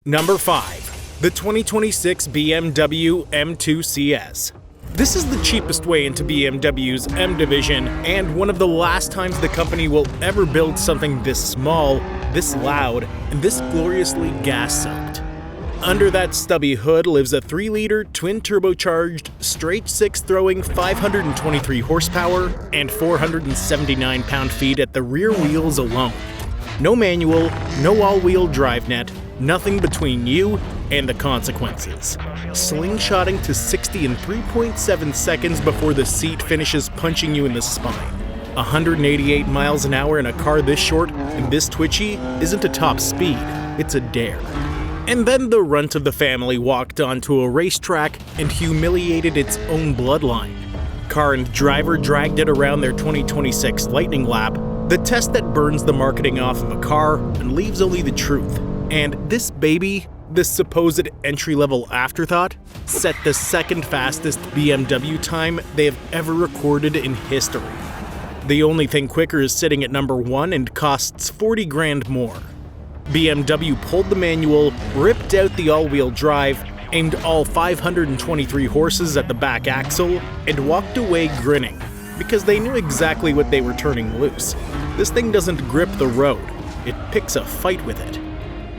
Number 5. The 2026 BMW M2 CS. This is the cheapest way into BMW's M division, and one of the last times the company will ever build something this small, this loud, and this gloriously gas-soaked. Under that stubby hood lives a 3-liter, twin-turbocharged, straight-six throwing 523 horsepower and 479 pound-feet at the rear wheels alone. No manual, no all-wheel drive net, nothing between you and the consequences. Slingshotting to 60 in 3.7 seconds before the seat finishes punching you in the spine. 188 miles an hour in a car this short and this twitchy isn't a top speed, it's a dare. And then the runt of the family walked onto a racetrack and humiliated its own bloodline. Car and driver dragged it around their 2026 Lightning Lap, the test that burns the marketing off of a car and leaves only the truth. And this baby, this supposed entry-level afterthought, set the second fastest BMW time they have ever recorded in history. The only thing quicker is sitting at number 1 and costs 40 grand more. BMW pulled the manual, ripped out the all-wheel drive, aimed all 523 horses at the back axle, and walked away grinning, because they knew exactly what they were turning loose. This thing doesn't grip the road, it picks a fight with it.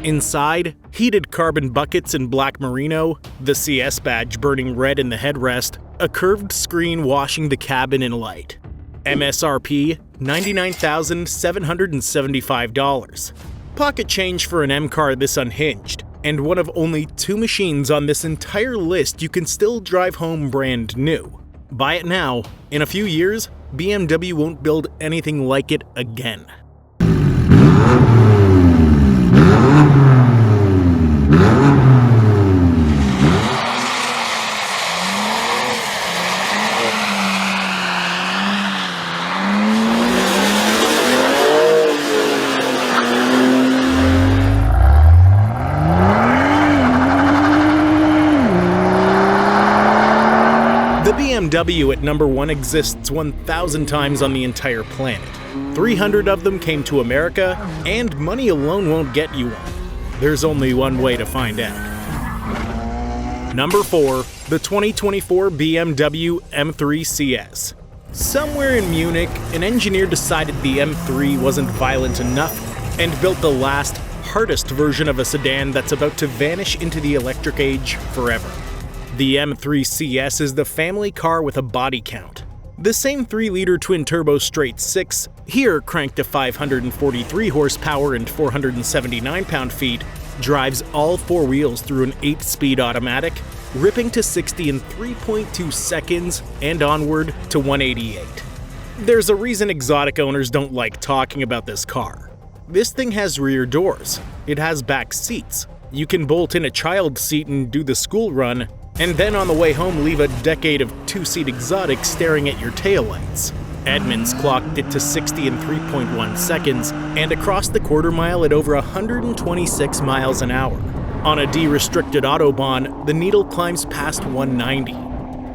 Inside, heated carbon buckets in black merino, the CS badge burning red in the headrest, a curved screen washing the cabin in light. MSRP $99,775. Pocket change for an M car this unhinged, and one of only 2 machines on this entire list you can still drive home brand new. Buy it now. In a few years, BMW won't build anything like it again. The BMW at number 1 exists 1,000 times on the entire planet. 300 of them came to America, and money alone won't get you one. There's only one way to find out. Number 4. The 2024 BMW M3 CS. Somewhere in Munich, an engineer decided the M3 wasn't violent enough and built the last, hardest version of a sedan that's about to vanish into the electric age forever. The M3 CS is the family car with a body count. The same 3-liter twin-turbo straight-six, here cranked to 543 horsepower and 479 pound-feet, drives all 4 wheels through an 8-speed automatic, ripping to 60 in 3.2 seconds and onward to 188. There's a reason exotic owners don't like talking about this car. This thing has rear doors, it has back seats, you can bolt in a child seat and do the school run, and then on the way home leave a decade of 2-seat exotics staring at your taillights. Edmunds clocked it to 60 in 3.1 seconds, and across the quarter mile at over 126 miles an hour. On a de-restricted Autobahn, the needle climbs past 190.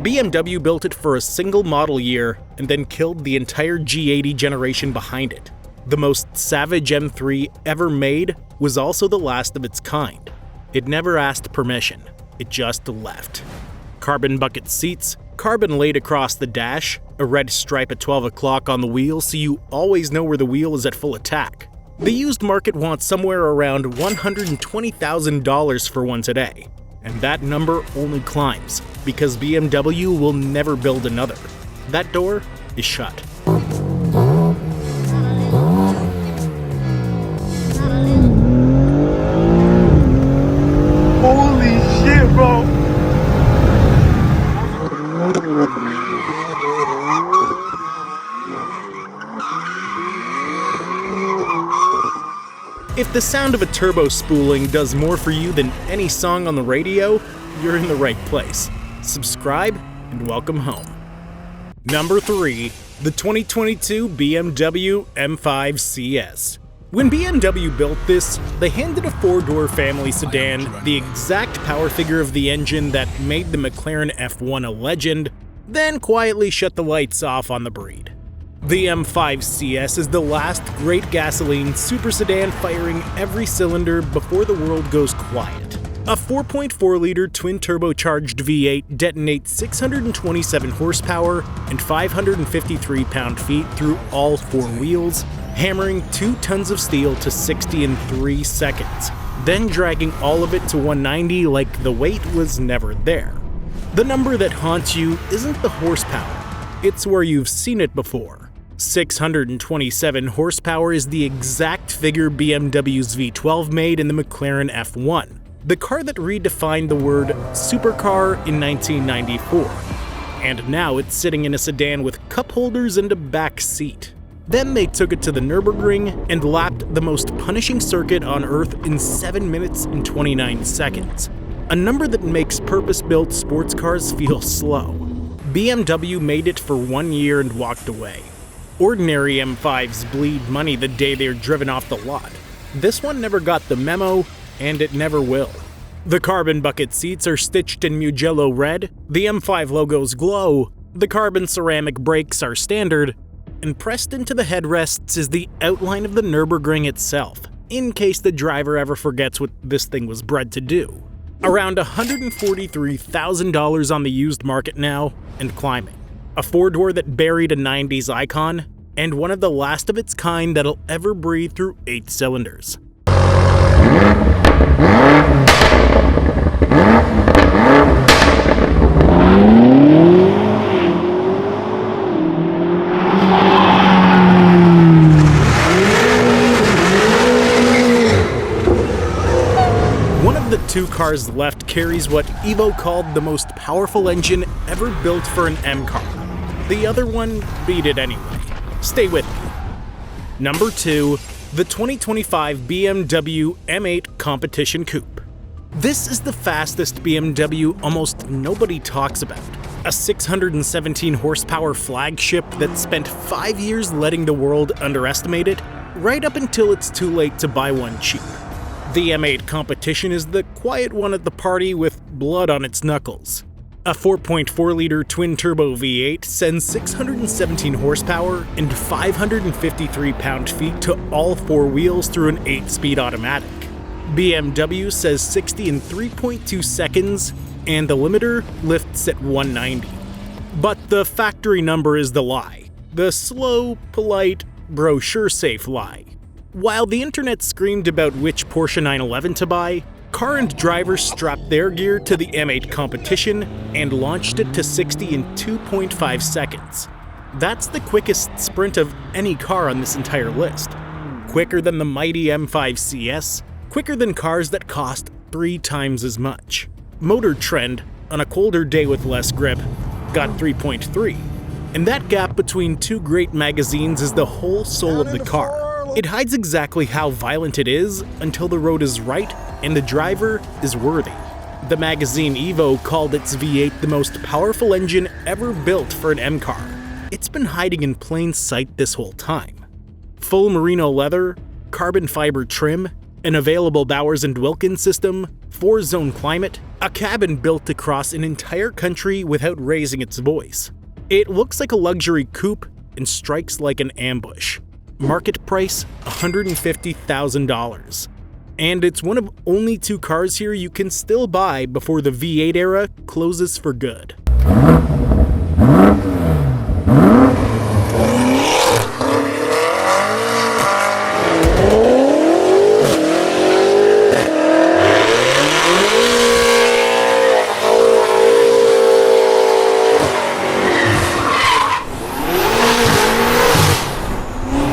BMW built it for a single model year, and then killed the entire G80 generation behind it. The most savage M3 ever made was also the last of its kind. It never asked permission. It just left. Carbon bucket seats, carbon laid across the dash, a red stripe at 12 o'clock on the wheel so you always know where the wheel is at full attack. The used market wants somewhere around $120,000 for one today, and that number only climbs, because BMW will never build another. That door is shut. Holy shit, bro! If the sound of a turbo spooling does more for you than any song on the radio, you're in the right place. Subscribe and welcome home. Number 3. The 2022 BMW M5 CS. When BMW built this, they handed a 4-door family sedan the exact power figure of the engine that made the McLaren F1 a legend, then quietly shut the lights off on the breed. The M5 CS is the last great gasoline super sedan firing every cylinder before the world goes quiet. A 4.4-liter twin-turbocharged V8 detonates 627 horsepower and 553 pound-feet through all four wheels, hammering 2 tons of steel to 60 in 3 seconds, then dragging all of it to 190 like the weight was never there. The number that haunts you isn't the horsepower, it's where you've seen it before. 627 horsepower is the exact figure BMW's V12 made in the McLaren F1, the car that redefined the word supercar in 1994. And now it's sitting in a sedan with cup holders and a back seat. Then they took it to the Nürburgring and lapped the most punishing circuit on Earth in 7 minutes and 29 seconds, a number that makes purpose-built sports cars feel slow. BMW made it for 1 year and walked away. Ordinary M5s bleed money the day they're driven off the lot. This one never got the memo, and it never will. The carbon bucket seats are stitched in Mugello red, the M5 logos glow, the carbon ceramic brakes are standard, and pressed into the headrests is the outline of the Nürburgring itself, in case the driver ever forgets what this thing was bred to do. Around $143,000 on the used market now, and climbing. A 4-door that buried a 90s icon, and one of the last of its kind that'll ever breathe through 8 cylinders. One of the 2 cars left carries what Evo called the most powerful engine ever built for an M car. The other one beat it anyway. Stay with me. Number 2, the 2025 BMW M8 Competition Coupe. This is the fastest BMW almost nobody talks about. A 617 horsepower flagship that spent 5 years letting the world underestimate it, right up until it's too late to buy one cheap. The M8 Competition is the quiet one at the party with blood on its knuckles. A 4.4-liter twin-turbo V8 sends 617 horsepower and 553 pound-feet to all 4 wheels through an 8-speed automatic. BMW says 60 in 3.2 seconds, and the limiter lifts at 190. But the factory number is the lie. The slow, polite, brochure-safe lie. While the internet screamed about which Porsche 911 to buy, car and drivers strapped their gear to the M8 Competition and launched it to 60 in 2.5 seconds. That's the quickest sprint of any car on this entire list. Quicker than the mighty M5 CS, quicker than cars that cost 3 times as much. Motor Trend, on a colder day with less grip, got 3.3. And that gap between 2 great magazines is the whole soul of the car. It hides exactly how violent it is until the road is right and the driver is worthy. The magazine Evo called its V8 the most powerful engine ever built for an M car. It's been hiding in plain sight this whole time. Full merino leather, carbon fiber trim, an available Bowers & Wilkins system, 4-zone climate, a cabin built to cross an entire country without raising its voice. It looks like a luxury coupe and strikes like an ambush. Market price $150,000. And it's one of only 2 cars here you can still buy before the V8 era closes for good.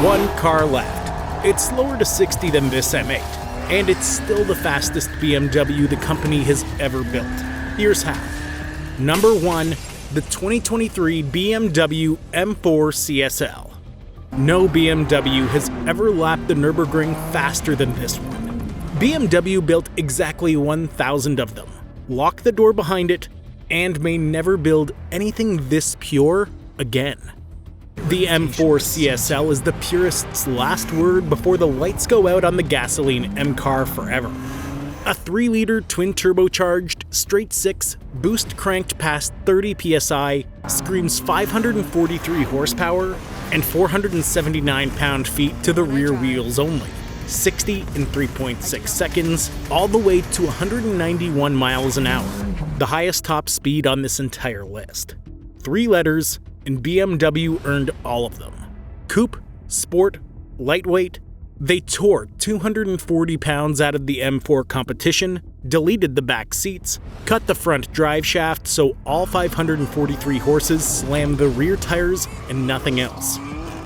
One car left. It's slower to 60 than this M8, and it's still the fastest BMW the company has ever built. Here's how. Number 1, the 2023 BMW M4 CSL. No BMW has ever lapped the Nürburgring faster than this one. BMW built exactly 1,000 of them, locked the door behind it, and may never build anything this pure again. The M4 CSL is the purist's last word before the lights go out on the gasoline M car forever. A 3-liter twin-turbocharged, straight-6, boost cranked past 30 psi, screams 543 horsepower, and 479 pound-feet to the rear wheels only. 60 in 3.6 seconds, all the way to 191 miles an hour, the highest top speed on this entire list. 3 letters, and BMW earned all of them. Coupe, Sport, Lightweight. They tore 240 pounds out of the M4 Competition, deleted the back seats, cut the front drive shaft so all 543 horses slammed the rear tires and nothing else.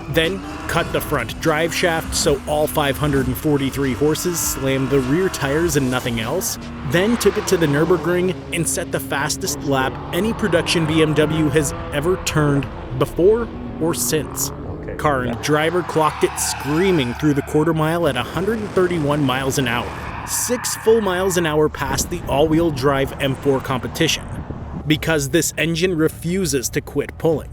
Then cut the front drive shaft so all 543 horses slammed the rear tires and nothing else. Then took it to the Nürburgring and set the fastest lap any production BMW has ever turned before or since. Car and driver clocked it screaming through the quarter mile at 131 miles an hour, 6 full miles an hour past the all-wheel drive M4 Competition, because this engine refuses to quit pulling.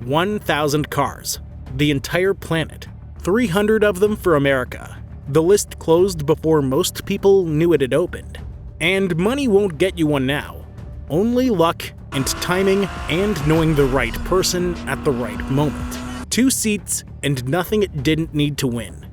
1,000 cars, the entire planet, 300 of them for America. The list closed before most people knew it had opened. And money won't get you one now. Only luck and timing and knowing the right person at the right moment. 2 seats and nothing it didn't need to win.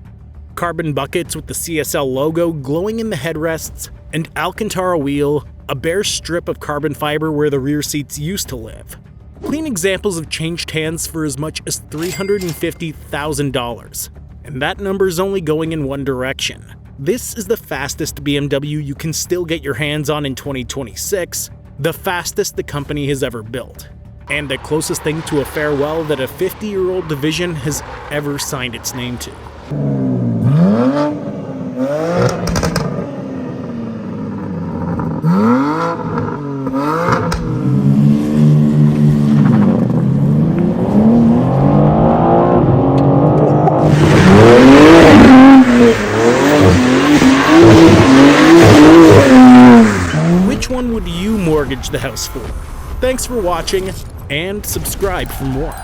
Carbon buckets with the CSL logo glowing in the headrests, and Alcantara wheel, a bare strip of carbon fiber where the rear seats used to live. Clean examples have changed hands for as much as $350,000, and that number's only going in one direction. This is the fastest BMW you can still get your hands on in 2026, the fastest the company has ever built, and the closest thing to a farewell that a 50-year-old division has ever signed its name to. Which one would you mortgage the house for? Thanks for watching, and subscribe for more.